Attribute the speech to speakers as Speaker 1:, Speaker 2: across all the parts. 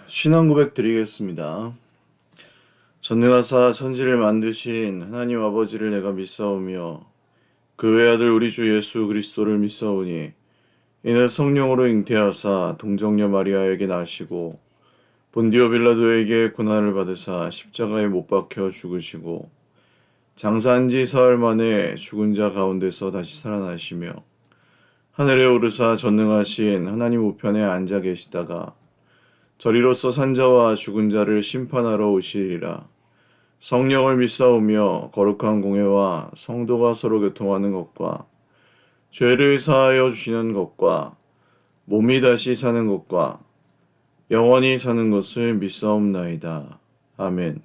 Speaker 1: 신앙 고백 드리겠습니다. 전능하사 천지를 만드신 하나님 아버지를 내가 믿사오며 그 외아들 우리 주 예수 그리스도를 믿사오니 이는 성령으로 잉태하사 동정녀 마리아에게 나시고 본디오 빌라도에게 고난을 받으사 십자가에 못 박혀 죽으시고 장사한 지 사흘 만에 죽은 자 가운데서 다시 살아나시며 하늘에 오르사 전능하신 하나님 우편에 앉아 계시다가 저리로서 산자와 죽은 자를 심판하러 오시리라. 성령을 믿사오며 거룩한 공회와 성도가 서로 교통하는 것과 죄를 사하여 주시는 것과 몸이 다시 사는 것과 영원히 사는 것을 믿사옵나이다. 아멘.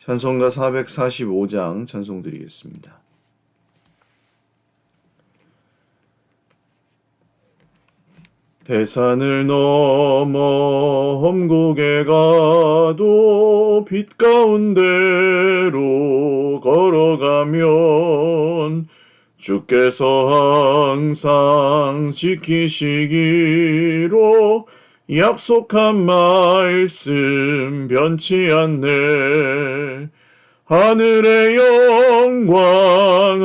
Speaker 1: 찬송가 445장 찬송 드리겠습니다. 대산을 넘어 험곡에 가도 빛 가운데로 걸어가면 주께서 항상 지키시기로 약속한 말씀 변치 않네. 하늘의 영광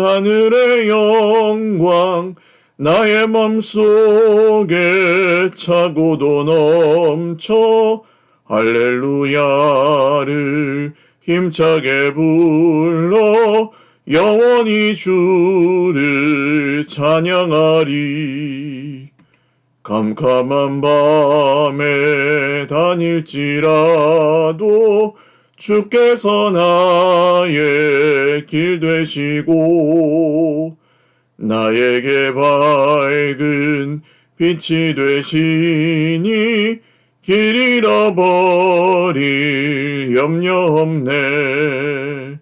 Speaker 1: 하늘의 영광 나의 맘속에 차고도 넘쳐 할렐루야를 힘차게 불러 영원히 주를 찬양하리. 캄캄한 밤에 다닐지라도 주께서 나의 길 되시고 나에게 밝은 빛이 되시니 길 잃어버릴 염려 없네.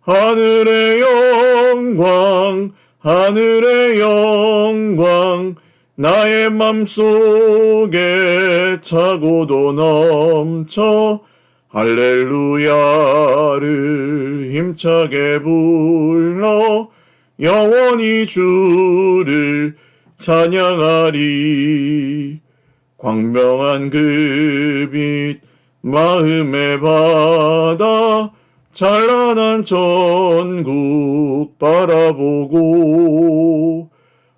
Speaker 1: 하늘의 영광 하늘의 영광 나의 맘속에 차고도 넘쳐 할렐루야를 힘차게 불러 영원히 주를 찬양하리. 광명한 그 빛 마음의 바다 찬란한 천국 바라보고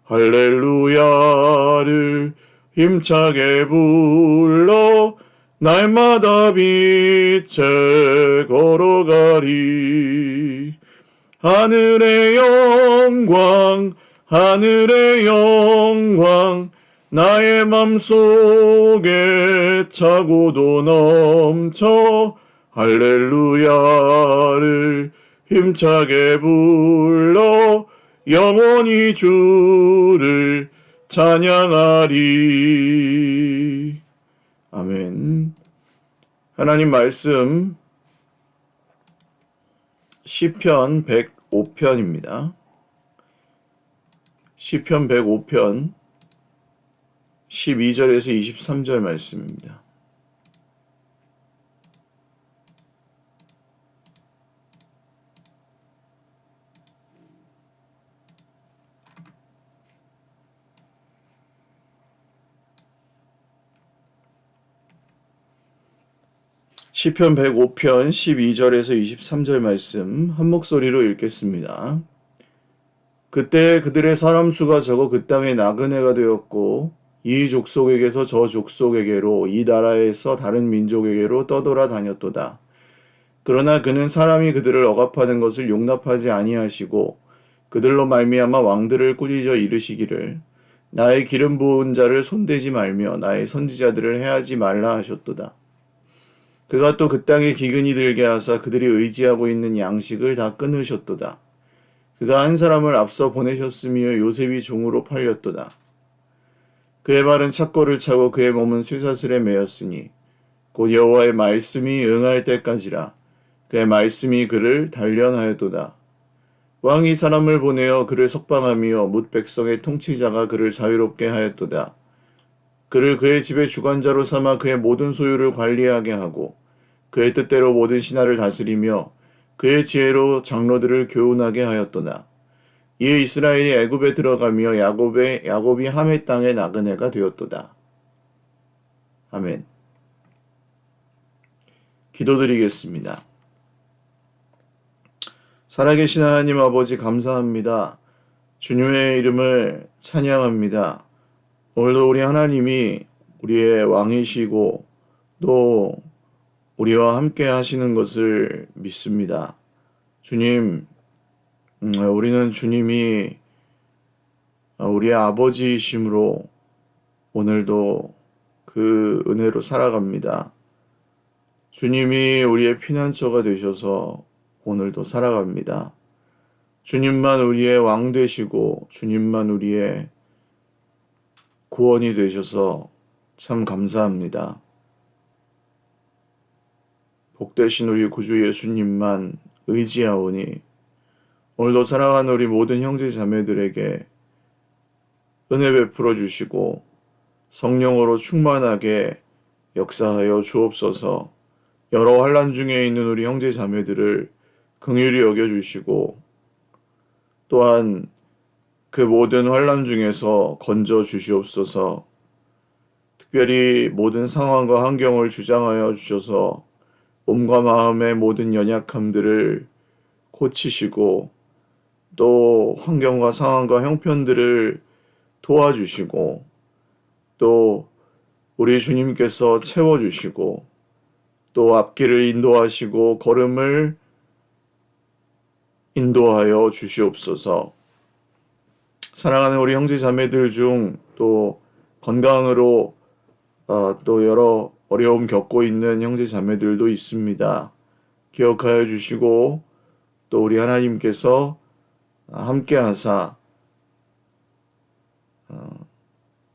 Speaker 1: 할렐루야를 힘차게 불러 날마다 빛에 걸어가리. 하늘의 영광 하늘의 영광 나의 맘속에 차고도 넘쳐 할렐루야를 힘차게 불러 영원히 주를 찬양하리. 아멘. 하나님 말씀 시편 105편입니다. 시편 105편 12절에서 23절 말씀입니다. 시편 105편 12절에서 23절 말씀 한 목소리로 읽겠습니다. 그때 그들의 사람 수가 적어 그 땅에 나그네가 되었고 이 족속에게서 저 족속에게로 이 나라에서 다른 민족에게로 떠돌아 다녔도다. 그러나 그는 사람이 그들을 억압하는 것을 용납하지 아니하시고 그들로 말미암아 왕들을 꾸짖어 이르시기를 나의 기름 부은 자를 손대지 말며 나의 선지자들을 해하지 말라 하셨도다. 그가 또 그 땅에 기근이 들게 하사 그들이 의지하고 있는 양식을 다 끊으셨도다. 그가 한 사람을 앞서 보내셨으며 요셉이 종으로 팔렸도다. 그의 발은 착고를 차고 그의 몸은 쇠사슬에 매였으니 곧 여호와의 말씀이 응할 때까지라. 그의 말씀이 그를 단련하였도다. 왕이 사람을 보내어 그를 석방하며 뭇 백성의 통치자가 그를 자유롭게 하였도다. 그를 그의 집의 주관자로 삼아 그의 모든 소유를 관리하게 하고 그의 뜻대로 모든 신하를 다스리며 그의 지혜로 장로들을 교훈하게 하였도다. 이에 이스라엘이 애굽에 들어가며 야곱이 함의 땅의 나그네가 되었도다. 아멘. 기도드리겠습니다. 살아계신 하나님 아버지 감사합니다. 주님의 이름을 찬양합니다. 오늘도 우리 하나님이 우리의 왕이시고 또 우리와 함께 하시는 것을 믿습니다. 주님, 우리는 주님이 우리의 아버지이심으로 오늘도 그 은혜로 살아갑니다. 주님이 우리의 피난처가 되셔서 오늘도 살아갑니다. 주님만 우리의 왕 되시고 주님만 우리의 구원이 되셔서 참 감사합니다. 복되신 우리 구주 예수님만 의지하오니 오늘도 살아가는 우리 모든 형제 자매들에게 은혜 베풀어 주시고 성령으로 충만하게 역사하여 주옵소서. 여러 환난 중에 있는 우리 형제 자매들을 긍휼히 여겨 주시고 또한 그 모든 환난 중에서 건져 주시옵소서. 특별히 모든 상황과 환경을 주장하여 주셔서 몸과 마음의 모든 연약함들을 고치시고 또 환경과 상황과 형편들을 도와주시고 또 우리 주님께서 채워주시고 또 앞길을 인도하시고 걸음을 인도하여 주시옵소서. 사랑하는 우리 형제 자매들 중 또 건강으로 또 여러 어려움 겪고 있는 형제 자매들도 있습니다. 기억하여 주시고 또 우리 하나님께서 함께 하사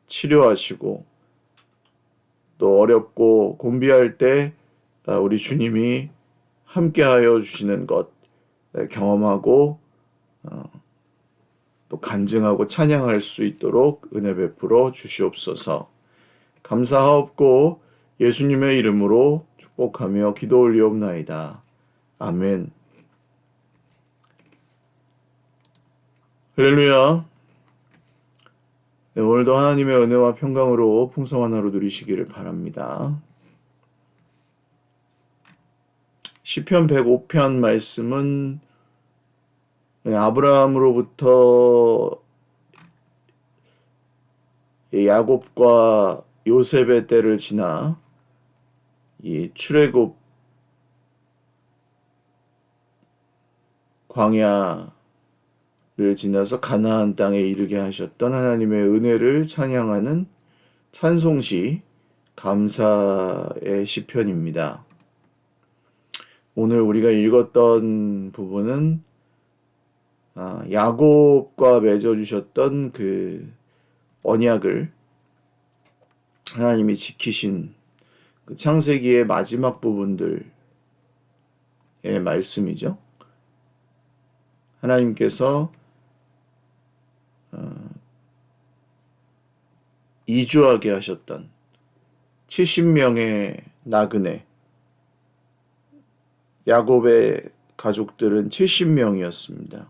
Speaker 1: 치료하시고 또 어렵고 곤비할 때 우리 주님이 함께하여 주시는 것 경험하고 또 간증하고 찬양할 수 있도록 은혜 베풀어 주시옵소서. 감사하옵고 예수님의 이름으로 축복하며 기도 올리옵나이다. 아멘. 할렐루야. 네, 오늘도 하나님의 은혜와 평강으로 풍성한 하루 누리시기를 바랍니다. 시편 105편 말씀은 아브라함으로부터 야곱과 요셉의 때를 지나 이 출애굽 광야를 지나서 가나안 땅에 이르게 하셨던 하나님의 은혜를 찬양하는 찬송시 감사의 시편입니다. 오늘 우리가 읽었던 부분은 야곱과 맺어주셨던 그 언약을 하나님이 지키신 그 창세기의 마지막 부분들의 말씀이죠. 하나님께서 이주하게 하셨던 70명의 나그네, 야곱의 가족들은 70명이었습니다.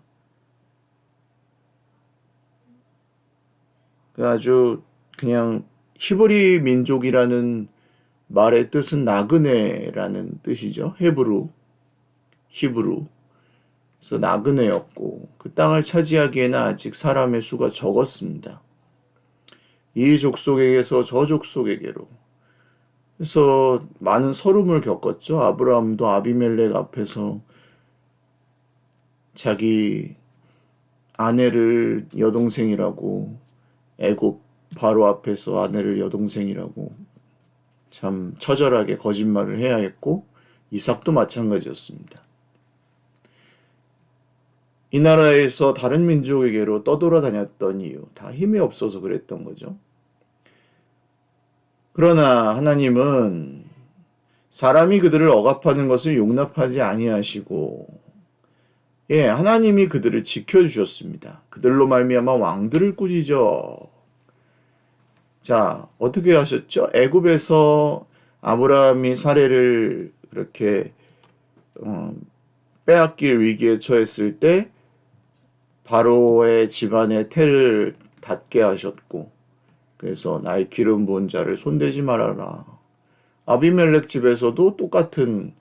Speaker 1: 아주 그냥 히브리 민족이라는 말의 뜻은 나그네라는 뜻이죠. 히브루. 그래서 나그네였고 그 땅을 차지하기에는 아직 사람의 수가 적었습니다. 이 족속에게서 저 족속에게로. 그래서 많은 서름을 겪었죠. 아브라함도 아비멜렉 앞에서 자기 아내를 여동생이라고, 애굽 바로 앞에서 아내를 여동생이라고 참 처절하게 거짓말을 해야 했고, 이삭도 마찬가지였습니다. 이 나라에서 다른 민족에게로 떠돌아다녔던 이유, 다 힘이 없어서 그랬던 거죠. 그러나 하나님은 사람이 그들을 억압하는 것을 용납하지 아니하시고, 하나님이 그들을 지켜주셨습니다. 그들로 말미암아 왕들을 꾸리죠. 자, 어떻게 하셨죠? 애굽에서 아브라함이 사례를 이렇게 빼앗길 위기에 처했을 때 바로의 집안의 태를 닫게 하셨고, 그래서 나의 기름 부은 자를 손대지 말아라. 아비멜렉 집에서도 똑같은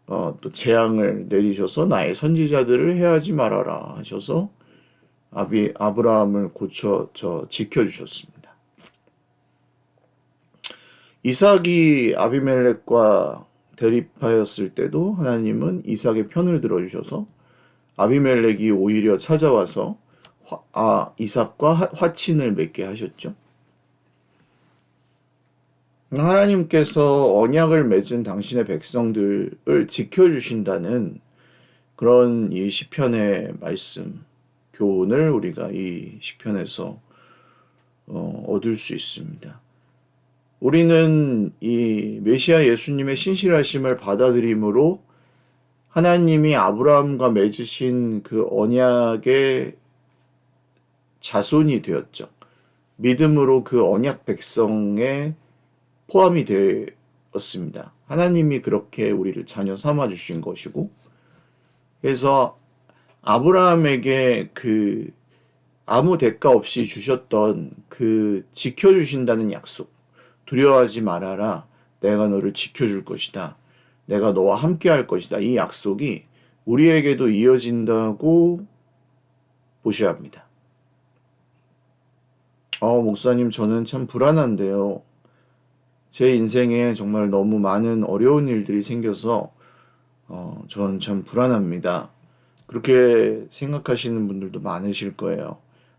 Speaker 1: 또 재앙을 내리셔서 나의 선지자들을 해하지 말아라 하셔서 아브라함을 지켜주셨습니다. 이삭이 아비멜렉과 대립하였을 때도 하나님은 이삭의 편을 들어주셔서 아비멜렉이 오히려 찾아와서 이삭과 화친을 맺게 하셨죠. 하나님께서 언약을 맺은 당신의 백성들을 지켜주신다는 그런 이 시편의 말씀, 교훈을 우리가 이 시편에서 얻을 수 있습니다. 우리는 이 메시아 예수님의 신실하심을 받아들임으로 하나님이 아브라함과 맺으신 그 언약의 자손이 되었죠. 믿음으로 그 언약 백성에 포함이 되었습니다. 하나님이 그렇게 우리를 자녀 삼아 주신 것이고, 그래서 아브라함에게 그 아무 대가 없이 주셨던 그 지켜주신다는 약속, 두려워하지 말아라, 내가 너를 지켜줄 것이다, 내가 너와 함께 할 것이다, 이 약속이 우리에게도 이어진다고 보셔야 합니다. 목사님, 저는 참 불안한데요. 제 인생에 정말 너무 많은 어려운 일들이 생겨서 저는 참 불안합니다. 그렇게 생각하시는 분들도 많으실 거예요.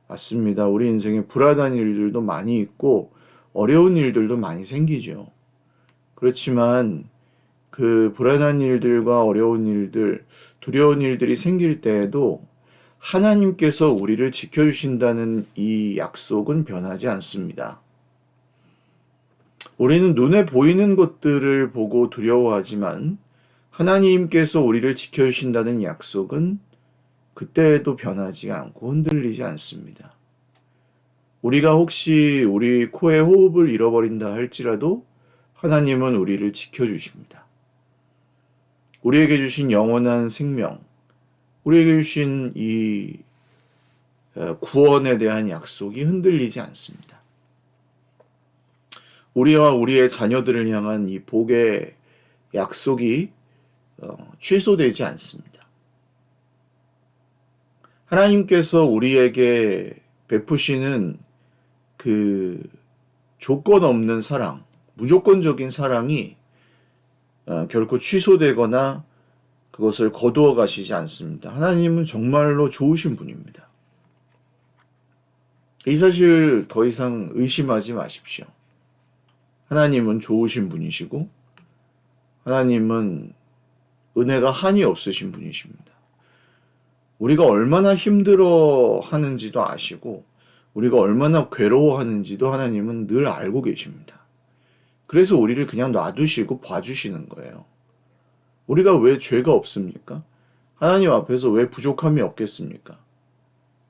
Speaker 1: 맞습니다. 우리 인생에 불안한 일들도 많이 있고 어려운 일들도 많이 생기죠. 그렇지만 그 불안한 일들과 어려운 일들, 두려운 일들이 생길 때에도 하나님께서 우리를 지켜주신다는 이 약속은 변하지 않습니다. 우리는 눈에 보이는 것들을 보고 두려워하지만 하나님께서 우리를 지켜주신다는 약속은 그때에도 변하지 않고 흔들리지 않습니다. 우리가 혹시 우리 코에 호흡을 잃어버린다 할지라도 하나님은 우리를 지켜주십니다. 우리에게 주신 영원한 생명, 우리에게 주신 이 구원에 대한 약속이 흔들리지 않습니다. 우리와 우리의 자녀들을 향한 이 복의 약속이 취소되지 않습니다. 하나님께서 우리에게 베푸시는 그 조건 없는 사랑, 무조건적인 사랑이 결코 취소되거나 그것을 거두어 가시지 않습니다. 하나님은 정말로 좋으신 분입니다. 이 사실 더 이상 의심하지 마십시오. 하나님은 좋으신 분이시고 하나님은 은혜가 한이 없으신 분이십니다. 우리가 얼마나 힘들어 하는지도 아시고 우리가 얼마나 괴로워하는지도 하나님은 늘 알고 계십니다. 그래서 우리를 그냥 놔두시고 봐주시는 거예요. 우리가 왜 죄가 없습니까? 하나님 앞에서 왜 부족함이 없겠습니까?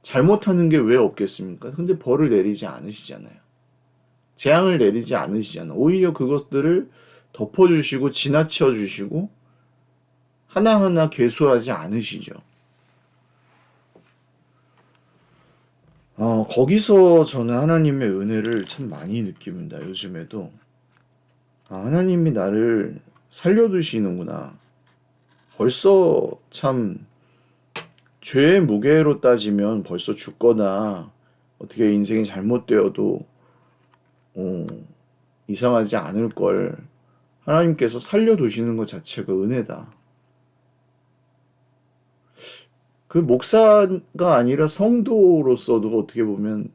Speaker 1: 잘못하는 게 왜 없겠습니까? 근데 벌을 내리지 않으시잖아요. 재앙을 내리지 않으시잖아요. 오히려 그것들을 덮어주시고 지나쳐 주시고 하나하나 계수하지 않으시죠. 거기서 저는 하나님의 은혜를 참 많이 느낍니다. 요즘에도. 하나님이 나를 살려두시는구나. 벌써 참 죄의 무게로 따지면 벌써 죽거나 어떻게 인생이 잘못되어도 이상하지 않을 걸 하나님께서 살려두시는 것 자체가 은혜다. 그 목사가 아니라 성도로서도 어떻게 보면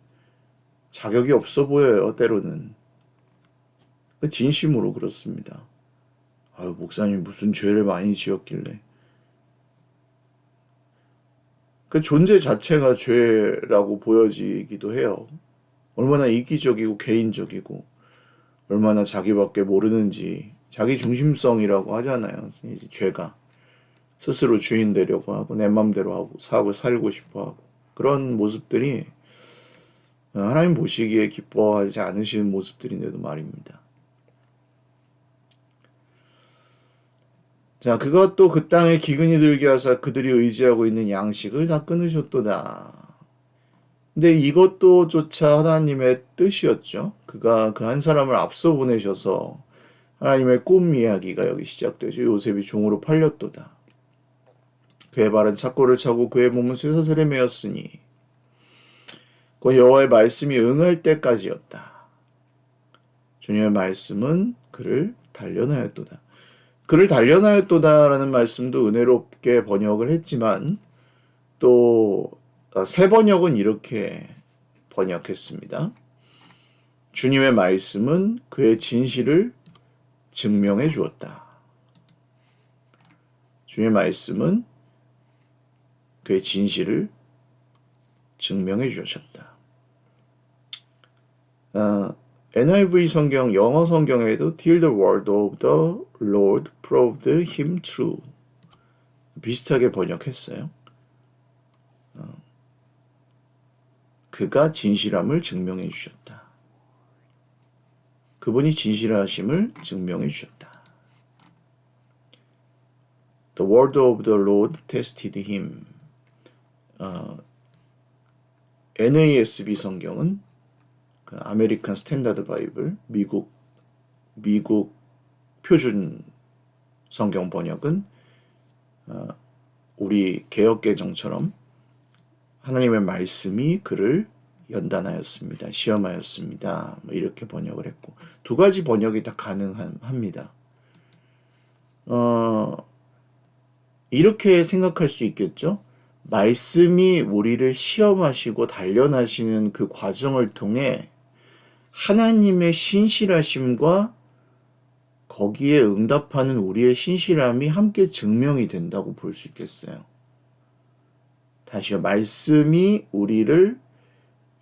Speaker 1: 자격이 없어 보여요, 때로는. 진심으로 그렇습니다. 목사님 무슨 죄를 많이 지었길래. 그 존재 자체가 죄라고 보여지기도 해요. 얼마나 이기적이고 개인적이고 얼마나 자기밖에 모르는지 자기 중심성이라고 하잖아요. 이제 죄가 스스로 주인 되려고 하고 내 맘대로 하고 살고 싶어 하고 그런 모습들이 하나님 보시기에 기뻐하지 않으시는 모습들인데도 말입니다. 자, 그것도 그 땅에 기근이 들게 하사 그들이 의지하고 있는 양식을 다 끊으셨도다. 근데 이것도 조차 하나님의 뜻이었죠. 그가 그 한 사람을 앞서 보내셔서 하나님의 꿈 이야기가 여기 시작되죠. 요셉이 종으로 팔렸도다. 그의 발은 착고를 차고 그의 몸은 쇠사슬에 매였으니 곧 여호와의 말씀이 응할 때까지였다. 주님의 말씀은 그를 단련하였도다. 그를 단련하였도다라는 말씀도 은혜롭게 번역을 했지만 또 새 번역은 이렇게 번역했습니다. 주님의 말씀은 그의 진실을 증명해 주었다. 주님의 말씀은 그의 진실을 증명해 주셨다. NIV 성경, 영어 성경에도 Till the word of the Lord proved him true. 비슷하게 번역했어요. 그가 진실함을 증명해 주셨다. 그분이 진실하심을 증명해 주셨다. The word of the Lord tested him. NASB 성경은 아메리칸 스탠다드 바이블, 미국 표준 성경 번역은 우리 개역개정처럼 하나님의 말씀이 그를 연단하였습니다. 시험하였습니다. 뭐 이렇게 번역을 했고 두 가지 번역이 다 가능합니다. 이렇게 생각할 수 있겠죠? 말씀이 우리를 시험하시고 단련하시는 그 과정을 통해 하나님의 신실하심과 거기에 응답하는 우리의 신실함이 함께 증명이 된다고 볼 수 있겠어요. 다시요. 말씀이 우리를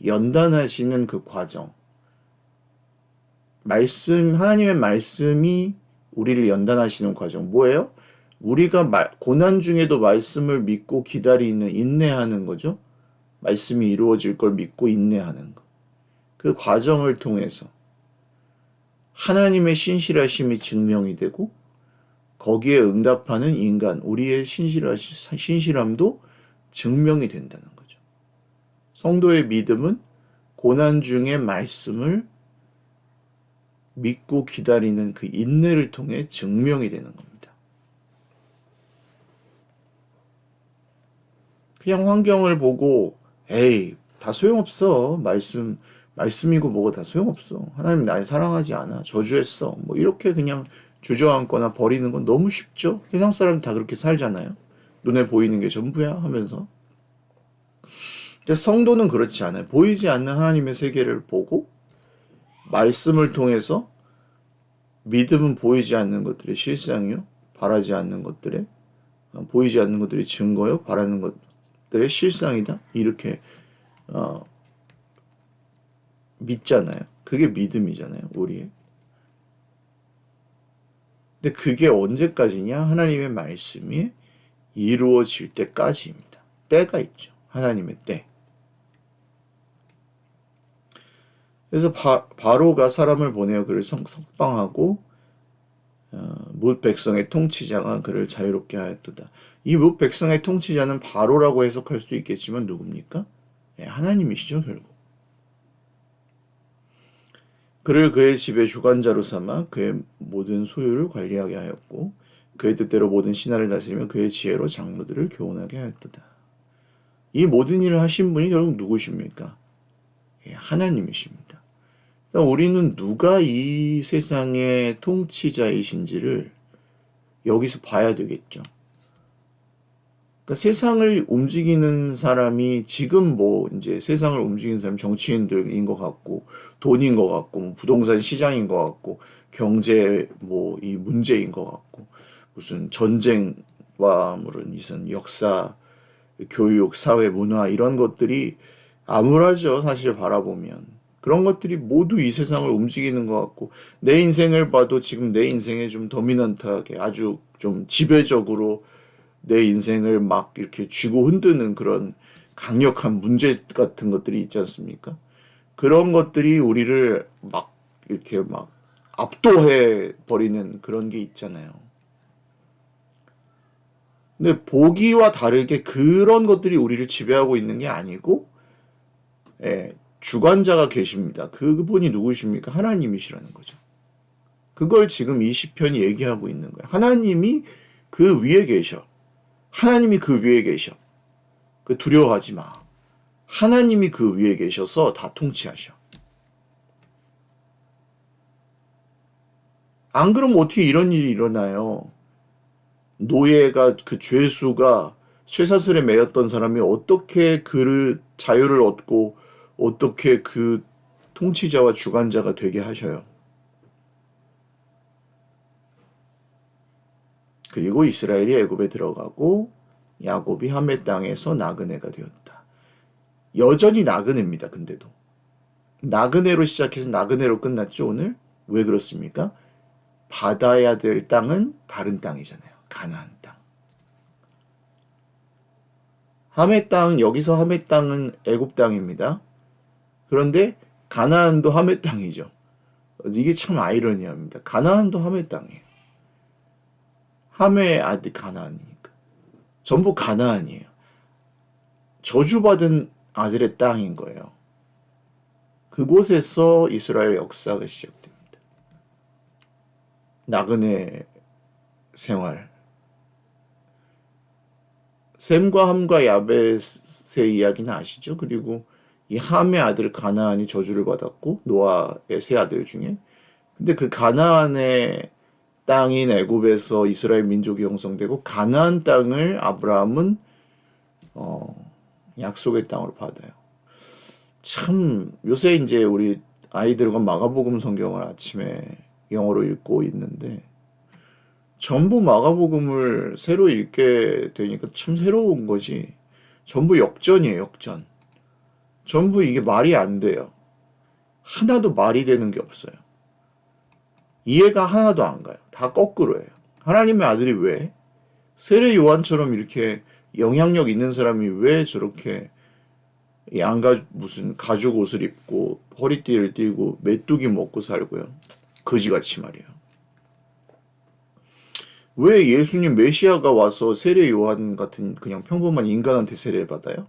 Speaker 1: 연단하시는 그 과정. 하나님의 말씀이 우리를 연단하시는 과정. 뭐예요? 우리가 고난 중에도 말씀을 믿고 기다리는, 인내하는 거죠. 말씀이 이루어질 걸 믿고 인내하는 것. 그 과정을 통해서 하나님의 신실하심이 증명이 되고 거기에 응답하는 인간, 우리의 신실함도 증명이 된다는 거죠. 성도의 믿음은 고난 중에 말씀을 믿고 기다리는 그 인내를 통해 증명이 되는 겁니다. 그냥 환경을 보고 에이, 다 소용없어. 말씀이고 뭐고 다 소용없어. 하나님 날 사랑하지 않아. 저주했어. 뭐 이렇게 그냥 주저앉거나 버리는 건 너무 쉽죠. 세상 사람 다 그렇게 살잖아요. 눈에 보이는 게 전부야 하면서. 근데 성도는 그렇지 않아요. 보이지 않는 하나님의 세계를 보고 말씀을 통해서 믿음은 보이지 않는 것들의 실상이요. 바라지 않는 것들의 보이지 않는 것들의 증거요. 바라는 것들의 실상이다. 이렇게 믿잖아요. 그게 믿음이잖아요. 우리의. 근데 그게 언제까지냐? 하나님의 말씀이 이루어질 때까지입니다. 때가 있죠. 하나님의 때. 그래서 바로가 사람을 보내어 그를 석방하고 뭇 백성의 통치자가 그를 자유롭게 하였도다. 이 뭇 백성의 통치자는 바로라고 해석할 수도 있겠지만 누굽니까? 하나님이시죠, 결국. 그를 그의 집의 주관자로 삼아 그의 모든 소유를 관리하게 하였고 그의 뜻대로 모든 신하를 다스리며 그의 지혜로 장로들을 교훈하게 하였도다. 이 모든 일을 하신 분이 결국 누구십니까? 하나님이십니다. 그러니까 우리는 누가 이 세상의 통치자이신지를 여기서 봐야 되겠죠. 그러니까 세상을 움직이는 사람이 지금 이제 세상을 움직이는 사람이 정치인들인 것 같고 돈인 것 같고 뭐 부동산 시장인 것 같고 경제 이 문제인 것 같고 무슨 전쟁과 무슨 역사, 교육, 사회, 문화 이런 것들이 암울하죠. 사실 바라보면. 그런 것들이 모두 이 세상을 움직이는 것 같고 내 인생을 봐도 지금 내 인생에 좀 도미넌트하게 아주 좀 지배적으로 내 인생을 막 이렇게 쥐고 흔드는 그런 강력한 문제 같은 것들이 있지 않습니까? 그런 것들이 우리를 이렇게 압도해 버리는 그런 게 있잖아요. 근데 보기와 다르게 그런 것들이 우리를 지배하고 있는 게 아니고, 주관자가 계십니다. 그분이 누구십니까? 하나님이시라는 거죠. 그걸 지금 이 시편이 얘기하고 있는 거예요. 하나님이 그 위에 계셔. 하나님이 그 위에 계셔. 그 두려워하지 마. 하나님이 그 위에 계셔서 다 통치하셔. 안 그러면 어떻게 이런 일이 일어나요? 노예가 그 죄수가 쇠사슬에 매였던 사람이 어떻게 그를 자유를 얻고 어떻게 그 통치자와 주관자가 되게 하셔요. 그리고 이스라엘이 애굽에 들어가고 야곱이 하멜 땅에서 나그네가 되었다. 여전히 나그네입니다. 근데도 나그네로 시작해서 나그네로 끝났죠. 오늘 왜 그렇습니까? 받아야 될 땅은 다른 땅이잖아요. 가나안 땅. 하멜 땅, 여기서 하멜 땅은 애굽 땅입니다. 그런데 가나안도 하멜 땅이죠. 이게 참 아이러니합니다. 가나안도 하멜 땅이에요. 함의 아들 가나안이니까. 전부 가나안이에요. 저주받은 아들의 땅인 거예요. 그곳에서 이스라엘 역사가 시작됩니다. 나그네 생활. 셈과 함과 야벳의 이야기는 아시죠? 그리고 이 함의 아들 가나안이 저주를 받았고 노아의 세 아들 중에 근데 그 가나안의 땅인 애굽에서 이스라엘 민족이 형성되고 가나안 땅을 아브라함은 약속의 땅으로 받아요. 참 요새 이제 우리 아이들과 마가복음 성경을 아침에 영어로 읽고 있는데 전부 마가복음을 새로 읽게 되니까 참 새로운 거지. 전부 역전이에요, 역전. 전부 이게 말이 안 돼요. 하나도 말이 되는 게 없어요. 이해가 하나도 안 가요. 다 거꾸로예요. 하나님의 아들이 왜? 세례 요한처럼 이렇게 영향력 있는 사람이 왜 저렇게 무슨 가죽 옷을 입고 허리띠를 띠고 메뚜기 먹고 살고요. 거지같이 말이에요. 왜 예수님 메시아가 와서 세례 요한 같은 그냥 평범한 인간한테 세례 받아요?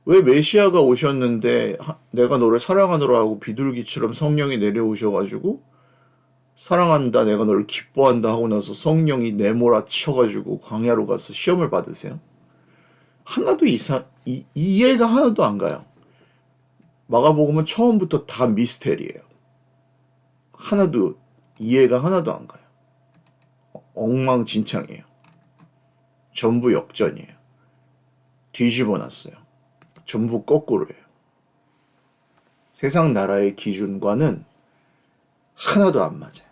Speaker 1: 왜 메시아가 오셨는데 내가 너를 사랑하노라 하고 비둘기처럼 성령이 내려오셔가지고 사랑한다 내가 너를 기뻐한다 하고 나서 성령이 내몰아 쳐가지고 광야로 가서 시험을 받으세요? 하나도 이해가 하나도 안 가요. 마가복음은 처음부터 다 미스테리예요. 하나도 이해가 하나도 안 가요. 엉망진창이에요. 전부 역전이에요. 뒤집어 놨어요. 전부 거꾸로예요. 세상 나라의 기준과는 하나도 안 맞아요.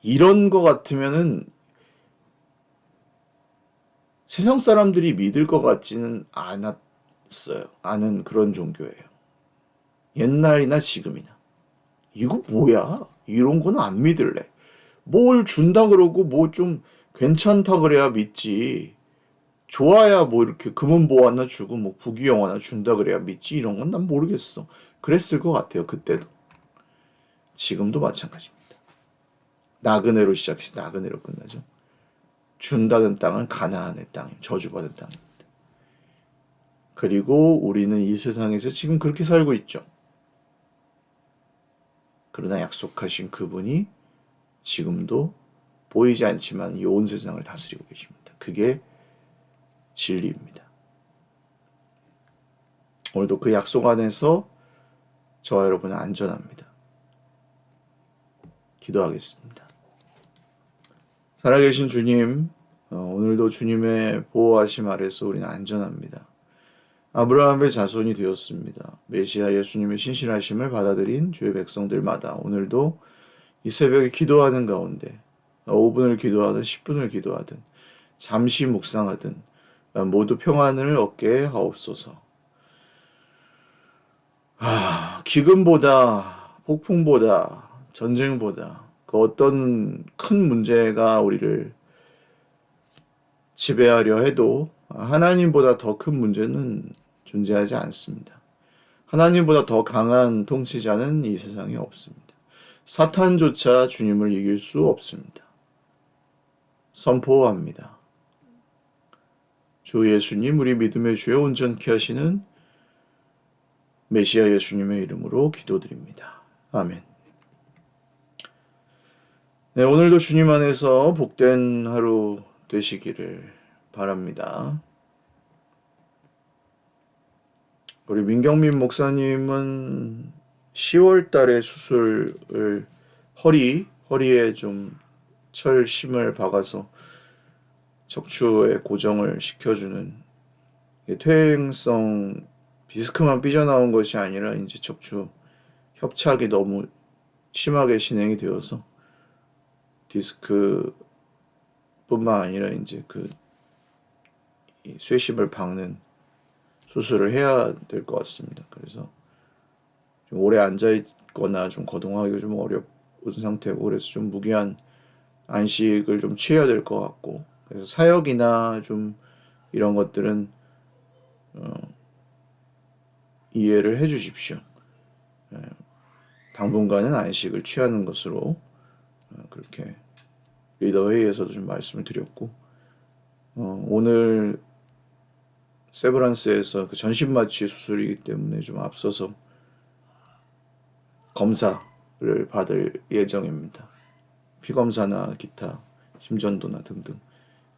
Speaker 1: 이런 거 같으면은 세상 사람들이 믿을 것 같지는 않았어요. 않은 그런 종교예요. 옛날이나 지금이나. 이거 뭐야? 이런 거는 안 믿을래. 뭘 준다 그러고 뭐 좀 괜찮다 그래야 믿지. 좋아야 뭐 이렇게 금은보 하나 주고 뭐 부귀영 하나 준다 그래야 믿지. 이런 건 난 모르겠어. 그랬을 것 같아요. 그때도. 지금도 마찬가지입니다. 나그네로 시작해서 나그네로 끝나죠. 준다는 땅은 가나안의 땅이에요. 저주받은 땅입니다. 그리고 우리는 이 세상에서 지금 그렇게 살고 있죠. 그러나 약속하신 그분이 지금도 보이지 않지만 이 온 세상을 다스리고 계십니다. 그게 진리입니다. 오늘도 그 약속 안에서 저와 여러분은 안전합니다. 기도하겠습니다. 살아계신 주님, 오늘도 주님의 보호하심 아래서 우리는 안전합니다. 아브라함의 자손이 되었습니다. 메시아 예수님의 신실하심을 받아들인 주의 백성들마다 오늘도 이 새벽에 기도하는 가운데 5분을 기도하든 10분을 기도하든 잠시 묵상하든 모두 평안을 얻게 하옵소서. 기근보다 폭풍보다 전쟁보다 그 어떤 큰 문제가 우리를 지배하려 해도 하나님보다 더 큰 문제는 존재하지 않습니다. 하나님보다 더 강한 통치자는 이 세상에 없습니다. 사탄조차 주님을 이길 수 없습니다. 선포합니다. 주 예수님, 우리 믿음의 주여 온전케 하시는 메시아 예수님의 이름으로 기도드립니다. 아멘. 네, 오늘도 주님 안에서 복된 하루 되시기를 바랍니다. 우리 민경민 목사님은 10월 달에 수술을 허리에 좀 철심을 박아서 척추에 고정을 시켜주는 퇴행성 디스크만 삐져나온 것이 아니라 이제 척추 협착이 너무 심하게 진행이 되어서 디스크뿐만 아니라 이제 이 쇠심을 박는 수술을 해야 될 것 같습니다. 그래서 좀 오래 앉아 있거나 좀 거동하기가 좀 어려운 상태고 그래서 좀 무기한 안식을 좀 취해야 될 것 같고 그래서 사역이나 좀 이런 것들은 이해를 해 주십시오. 당분간은 안식을 취하는 것으로 그렇게 리더 회의에서도 좀 말씀을 드렸고 오늘 세브란스에서 그 전신 마취 수술이기 때문에 좀 앞서서 검사를 받을 예정입니다. 피 검사나 기타 심전도나 등등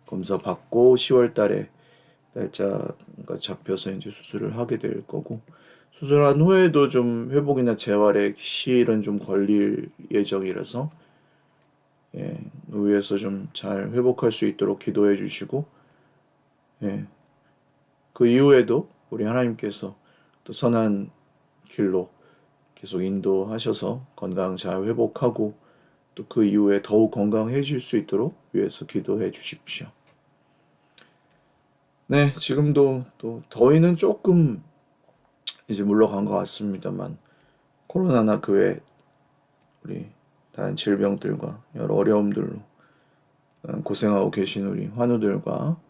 Speaker 1: 검사 받고 10월 달에 날짜가 잡혀서 이제 수술을 하게 될 거고 수술한 후에도 좀 회복이나 재활에 시일은 좀 걸릴 예정이라서 의회에서 좀 잘 회복할 수 있도록 기도해 주시고 그 이후에도 우리 하나님께서 또 선한 길로 계속 인도하셔서 건강 잘 회복하고 또 그 이후에 더욱 건강해질 수 있도록 위해서 기도해 주십시오. 네, 지금도 또 더위는 조금 이제 물러간 것 같습니다만 코로나나 그 외 우리 다른 질병들과 여러 어려움들로 고생하고 계신 우리 환우들과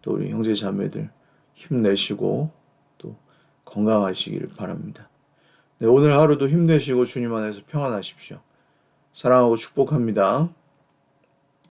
Speaker 1: 또 우리 형제 자매들 힘내시고 또 건강하시기를 바랍니다. 네, 오늘 하루도 힘내시고 주님 안에서 평안하십시오. 사랑하고 축복합니다.